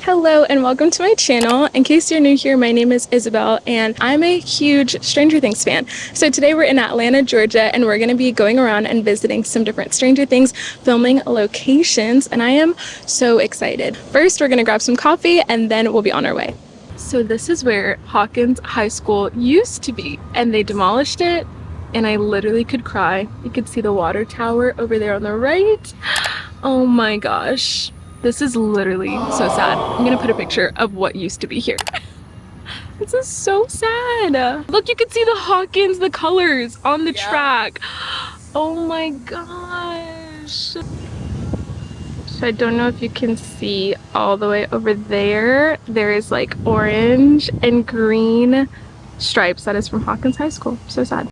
Hello and welcome to my channel. In case you're new here, my name is Isabel and I'm a huge Stranger Things fan. So today we're in Atlanta, Georgia, and we're going to be going around and visiting some different Stranger Things filming locations, and I am so excited. First, we're going to grab some coffee and then we'll be on our way. So this is where Hawkins High School used to be, and they demolished it, and I literally could cry. You could see the water tower over there on the right. Oh my gosh. This is literally so sad. I'm gonna put a picture of what used to be here. This is so sad. Look, you can see the Hawkins, the colors on the track. Oh my gosh. So I don't know if you can see all the way over there. There is like orange and green stripes. That is from Hawkins High School. So sad.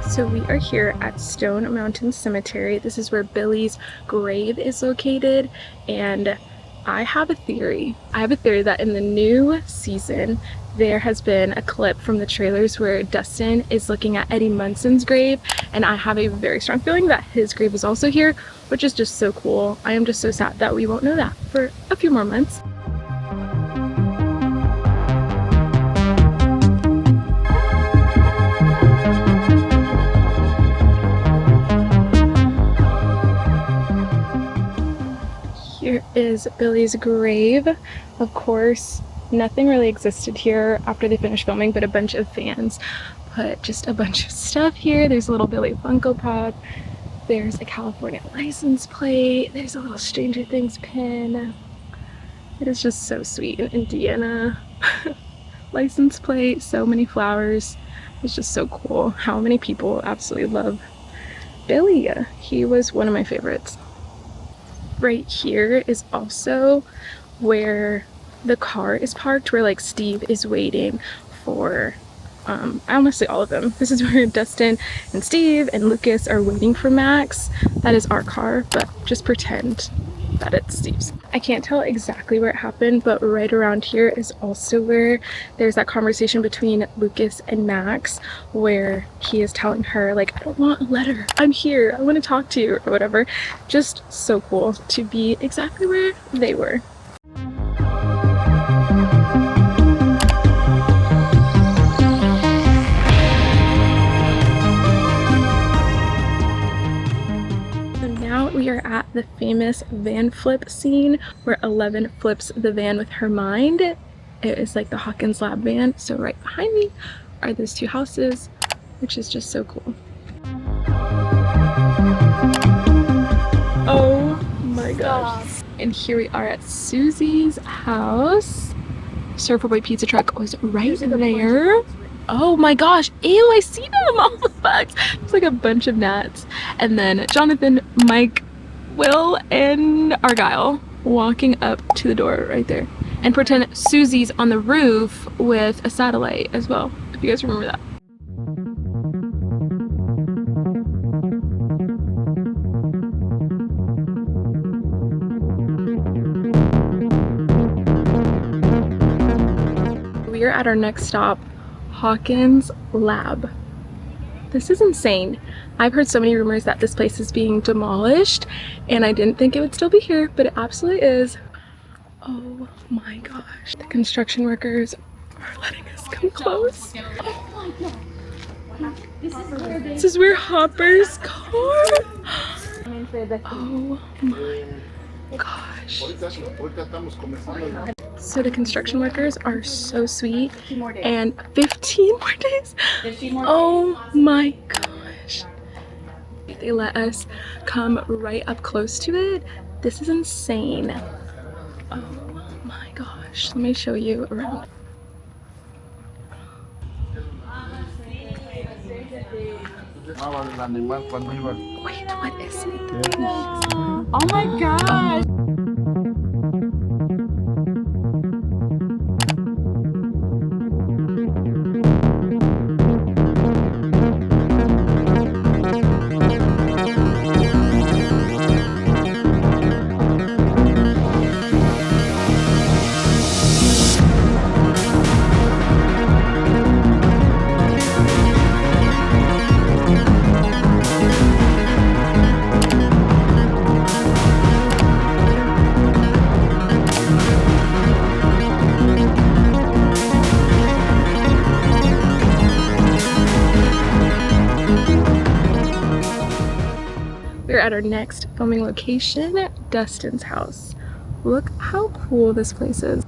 So we are here at Stone Mountain Cemetery. This is where Billy's grave is located, and I have a theory. That in the new season, there has been a clip from the trailers where Dustin is looking at Eddie Munson's grave, and I have a very strong feeling that his grave is also here, which is just so cool. I am just so sad that we won't know that for a few more months. Here is Billy's grave. Of course, nothing really existed here after they finished filming, but a bunch of fans put just a bunch of stuff here. There's a little Billy Funko Pop. There's a California license plate. There's a little Stranger Things pin. It is just so sweet. An Indiana license plate. So many flowers. It's just so cool how many people absolutely love Billy. He was one of my favorites. Right here is also where the car is parked, where like Steve is waiting for honestly all of them. This is where Dustin and Steve and Lucas are waiting for Max. That is our car, but just pretend that it's Steve's. I can't tell exactly where it happened, but right around here is also where there's that conversation between Lucas and Max where he is telling her like, I don't want a letter, I'm here, I want to talk to you, or whatever. Just so cool to be exactly where they were. We are at the famous van flip scene where 11 flips the van with her mind. It is like the Hawkins Lab van. So right behind me are those two houses, which is just so cool. Oh my gosh. And here we are at Susie's house. Surfer Boy pizza truck was right there. Oh my gosh, ew, I see them, all the bugs. It's like a bunch of gnats. And then Jonathan, Mike, Will, and Argyle walking up to the door right there. And pretend Susie's on the roof with a satellite as well, if you guys remember that. We are at our next stop, Hawkins Lab. This is insane. I've heard so many rumors that this place is being demolished, and I didn't think it would still be here, but it absolutely is. Oh my gosh. The construction workers are letting us come close. Oh my god. This is where Hopper's car. Oh my gosh. So the construction workers are so sweet, and 15 more days. Oh my gosh. They let us come right up close to it. This is insane. Oh my gosh. Let me show you around. Wait, what is it? Oh my gosh. at our next filming location, Dustin's house. Look how cool this place is.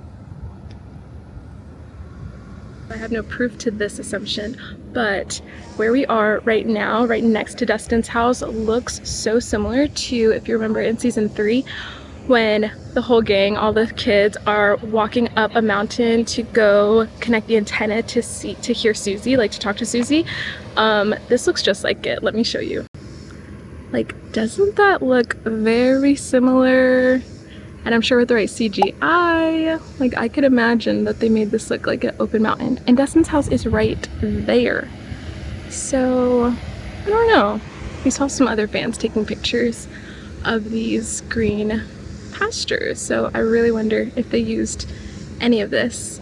I have no proof to this assumption, but where we are right now, right next to Dustin's house, looks so similar to, if you remember in season 3, when the whole gang, all the kids, are walking up a mountain to go connect the antenna to hear Suzie, like to talk to Suzie. This looks just like it. Let me show you. Like, doesn't that look very similar? And I'm sure with the right CGI, like I could imagine that they made this look like an open mountain. And Dustin's house is right there. So, I don't know. We saw some other fans taking pictures of these green pastures. So I really wonder if they used any of this.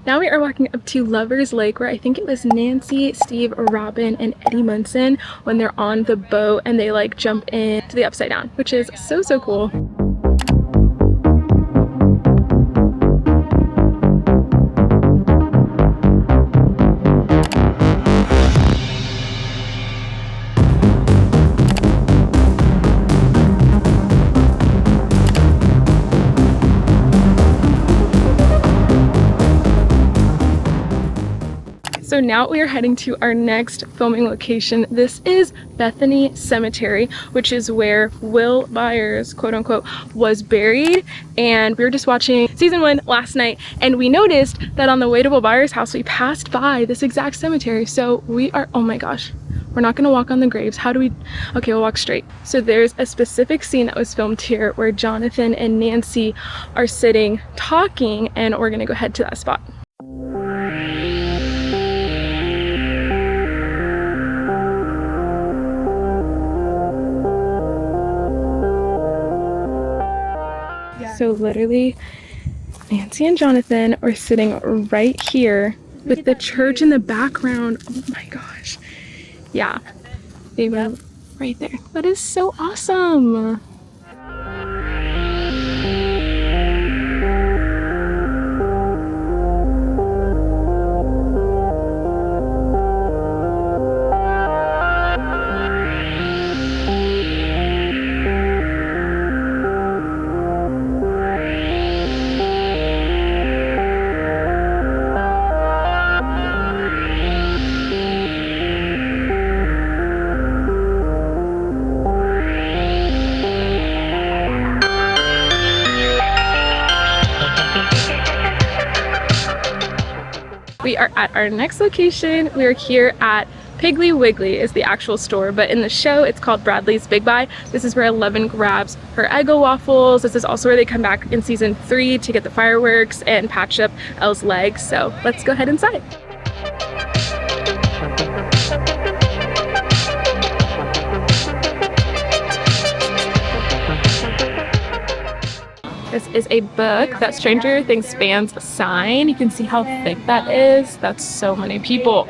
Now we are walking up to Lover's Lake, where I think it was Nancy, Steve, Robin, and Eddie Munson when they're on the boat and they like jump into the upside down, which is so, so cool. So now we are heading to our next filming location. This is Bethany Cemetery, which is where Will Byers, quote unquote, was buried. And we were just watching season 1 last night, and we noticed that on the way to Will Byers' house, we passed by this exact cemetery. So we are, oh my gosh, we're not gonna walk on the graves. How do we, okay, we'll walk straight. So there's a specific scene that was filmed here where Jonathan and Nancy are sitting talking, and we're gonna go head to that spot. So literally, Nancy and Jonathan are sitting right here with the church in the background. Oh my gosh. Yeah, they were right there. That is so awesome. We are at our next location. We are here at Piggly Wiggly is the actual store, but in the show it's called Bradley's Big Buy. This is where Eleven grabs her Eggo waffles. This is also where they come back in season 3 to get the fireworks and patch up Elle's legs. So let's go head inside. This is a book that Stranger Things fans sign. You can see how thick that is. That's so many people.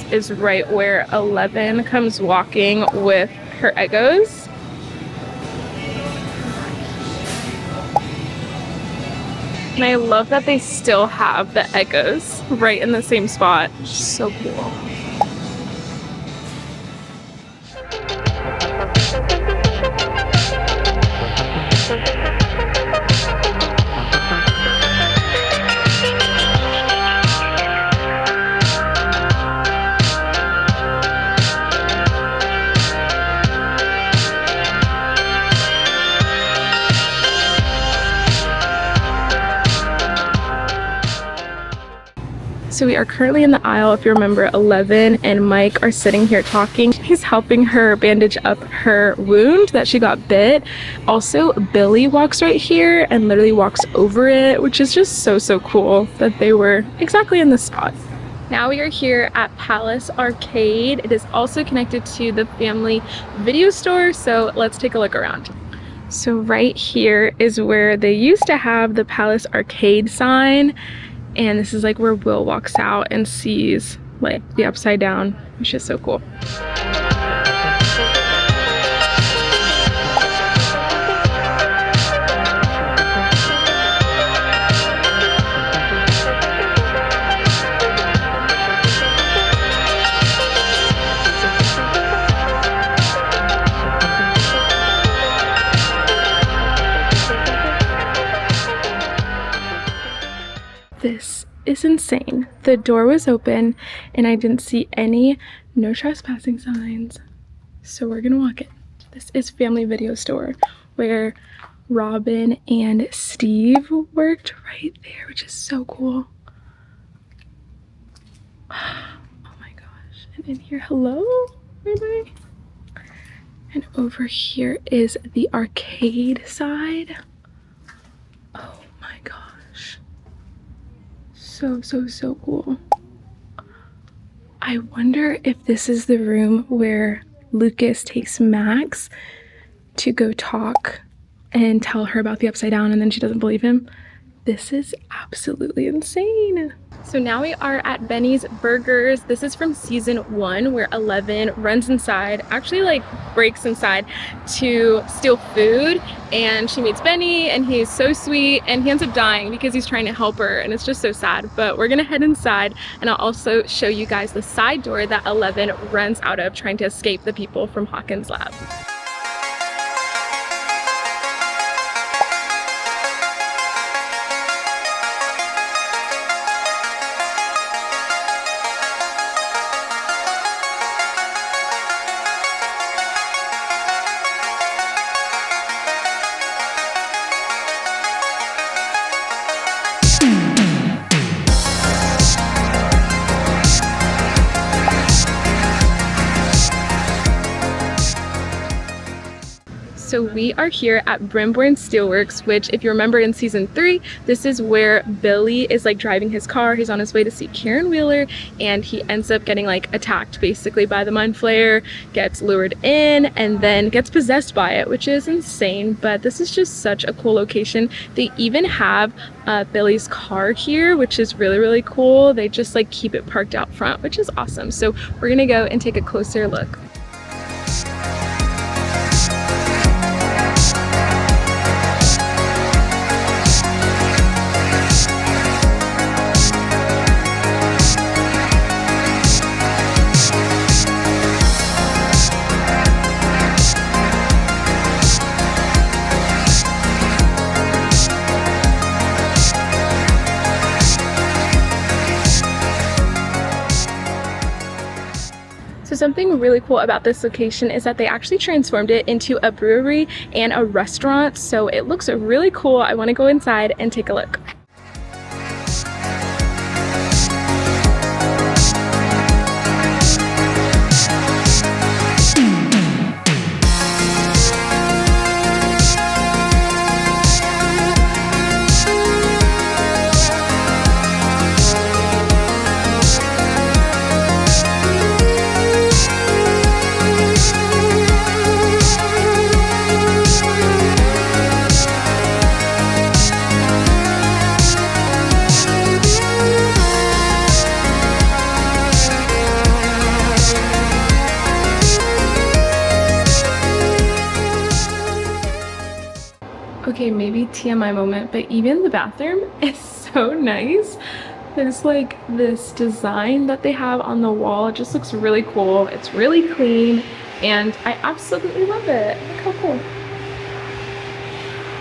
Is right where 11 comes walking with her Eggos. And I love that they still have the Eggos right in the same spot. So cool. So we are currently in the aisle. If you remember, 11 and Mike are sitting here talking. He's helping her bandage up her wound that she got bit. Also, Billy walks right here and literally walks over it, which is just so, so cool that they were exactly in the spot. Now we are here at Palace Arcade. It is also connected to the family video store, so let's take a look around. So right here is where they used to have the Palace Arcade sign, and this is like where Will walks out and sees like the upside down, which is so cool. This is insane. The door was open and I didn't see any no trespassing signs. So we're gonna walk in. This is Family Video Store where Robin and Steve worked right there, which is so cool. Oh my gosh. And in here, hello, everybody. And over here is the arcade side. Oh my gosh. So cool. I wonder if this is the room where Lucas takes Max to go talk and tell her about the upside down and then she doesn't believe him. This is absolutely insane. So now we are at Benny's Burgers. This is from season 1 where 11 runs inside, actually like breaks inside to steal food, and she meets Benny and he's so sweet and he ends up dying because he's trying to help her and it's just so sad. But we're gonna head inside and I'll also show you guys the side door that 11 runs out of trying to escape the people from Hawkins Lab. So we are here at Brimborn Steelworks, which if you remember in season 3, this is where Billy is like driving his car. He's on his way to see Karen Wheeler and he ends up getting like attacked basically by the mind flayer, gets lured in and then gets possessed by it, which is insane. But this is just such a cool location. They even have Billy's car here, which is really cool. They just like keep it parked out front, which is awesome. So we're gonna go and take a closer look. So something really cool about this location is that they actually transformed it into a brewery and a restaurant. So it looks really cool. I want to go inside and take a look. Okay, maybe TMI moment, but even the bathroom is so nice. There's like this design that they have on the wall. It just looks really cool. It's really clean and I absolutely love it. Look how cool.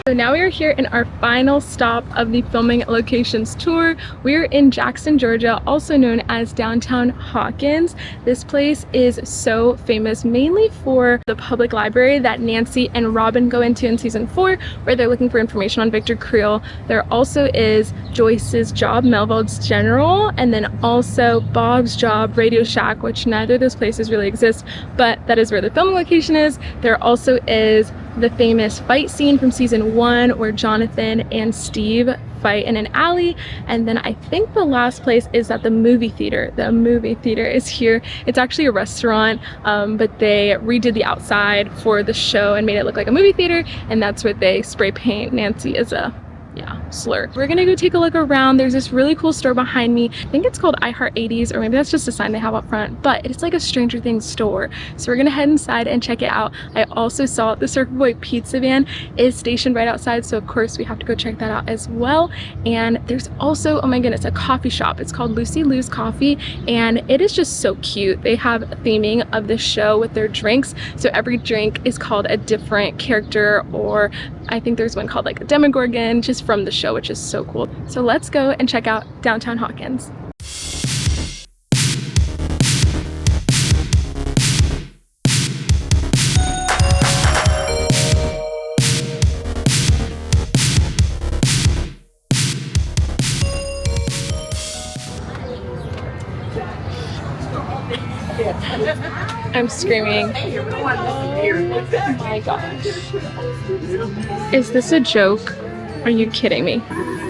So now we are here in our final stop of the filming locations tour. We are in Jackson, Georgia, also known as downtown Hawkins. This place is so famous mainly for the public library that Nancy and Robin go into in season 4, where they're looking for information on Victor Creel. There also is Joyce's Job, Melville's General, and then also Bob's Job, Radio Shack, which neither of those places really exist, but that is where the filming location is. There also is the famous fight scene from season 1 where Jonathan and Steve fight in an alley. And then I think the last place is at the movie theater. The movie theater is here. It's actually a restaurant, but they redid the outside for the show and made it look like a movie theater, and that's what they spray paint Nancy as a slur. We're gonna go take a look around. There's this really cool store behind me. I think it's called I Heart 80s, or maybe that's just a sign they have up front, but it's like a Stranger Things store. So we're gonna head inside and check it out. I also saw the Circle Boy pizza van is stationed right outside, so of course we have to go check that out as well. And there's also, oh my goodness, a coffee shop. It's called Lucy Lou's Coffee, and it is just so cute. They have a theming of the show with their drinks. So every drink is called a different character, or I think there's one called like a Demogorgon, just from the show, which is so cool. So let's go and check out downtown Hawkins. I'm screaming. Oh my gosh. Is this a joke? Are you kidding me?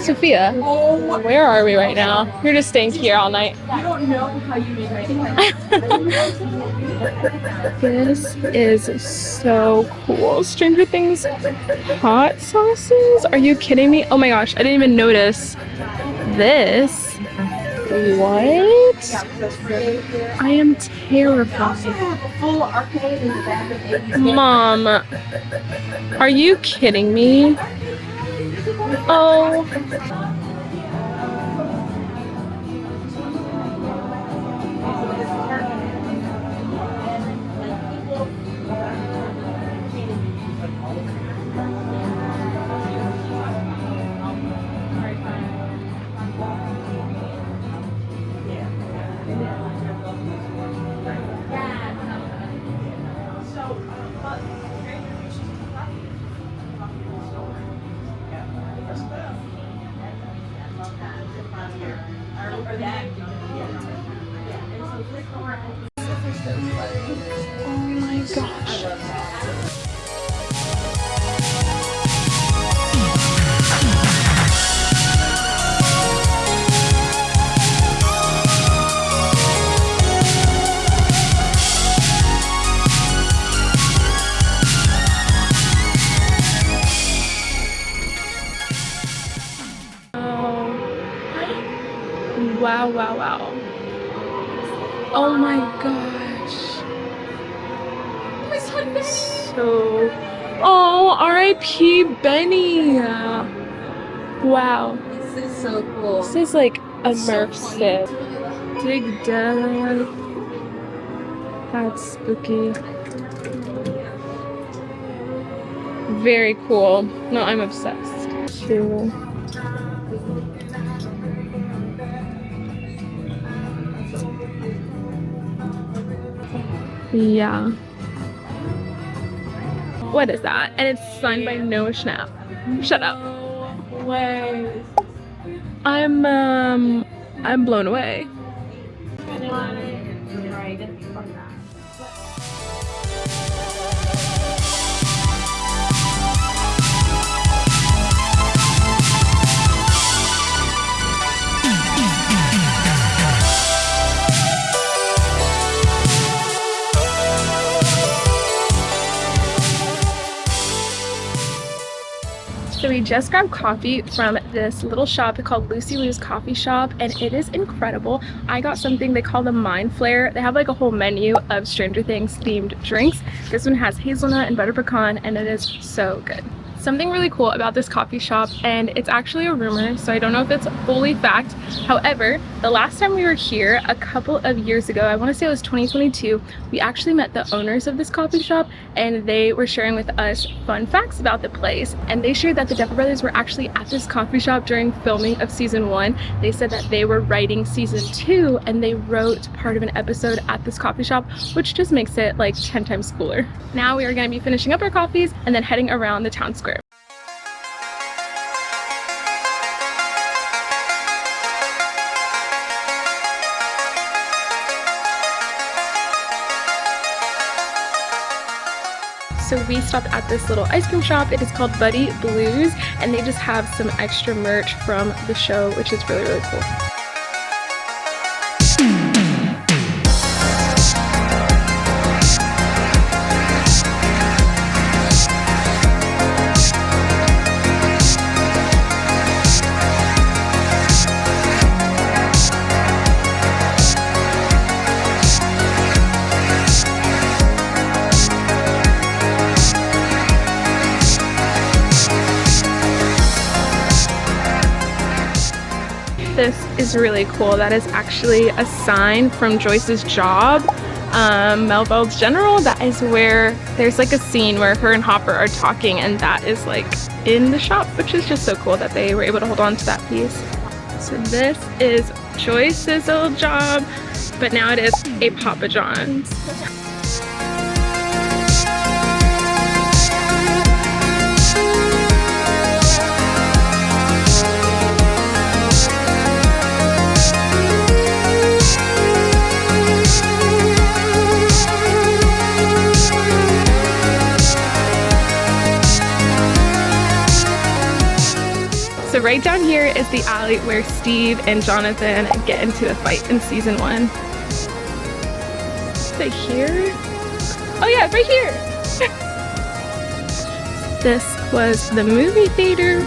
Sophia, where are we right now? You're just staying here all night. You don't know how you make anything. This is so cool. Stranger Things hot sauces? Are you kidding me? Oh my gosh, I didn't even notice this. What? I am terrified. Full arcade in the back of Eggos. Mom, are you kidding me? Oh. Oh my gosh. Wow, wow, wow. Oh my gosh. So, oh, R.I.P. Benny. Wow. This is so cool. This is like immersive. Dig Dug. That's spooky. Very cool. No, I'm obsessed. Cool. Yeah. What is that? And it's signed by Noah Schnapp. Shut up. No way. I'm blown away. So we just grabbed coffee from this little shop called Lucy Lou's Coffee Shop, and it is incredible. I got something they call the Mind Flare. They have like a whole menu of Stranger Things themed drinks. This one has hazelnut and butter pecan, and it is so good. Something really cool about this coffee shop, and it's actually a rumor, so I don't know if it's fully fact. However, the last time we were here a couple of years ago, I want to say it was 2022, we actually met the owners of this coffee shop, and they were sharing with us fun facts about the place. And they shared that the Duffer Brothers were actually at this coffee shop during filming of season 1. They said that they were writing season 2, and they wrote part of an episode at this coffee shop, which just makes it like 10 times cooler. Now we are going to be finishing up our coffees and then heading around the town square. So we stopped at this little ice cream shop. It is called Buddy Blues, and they just have some extra merch from the show, which is really, really cool. This is really cool. That is actually a sign from Joyce's job, Melville's General. That is where there's like a scene where her and Hopper are talking, and that is like in the shop, which is just so cool that they were able to hold on to that piece. So this is Joyce's old job, but now it is a Papa John's. So right down here is the alley where Steve and Jonathan get into a fight in season 1. Is it here? Oh yeah, right here! This was the movie theater.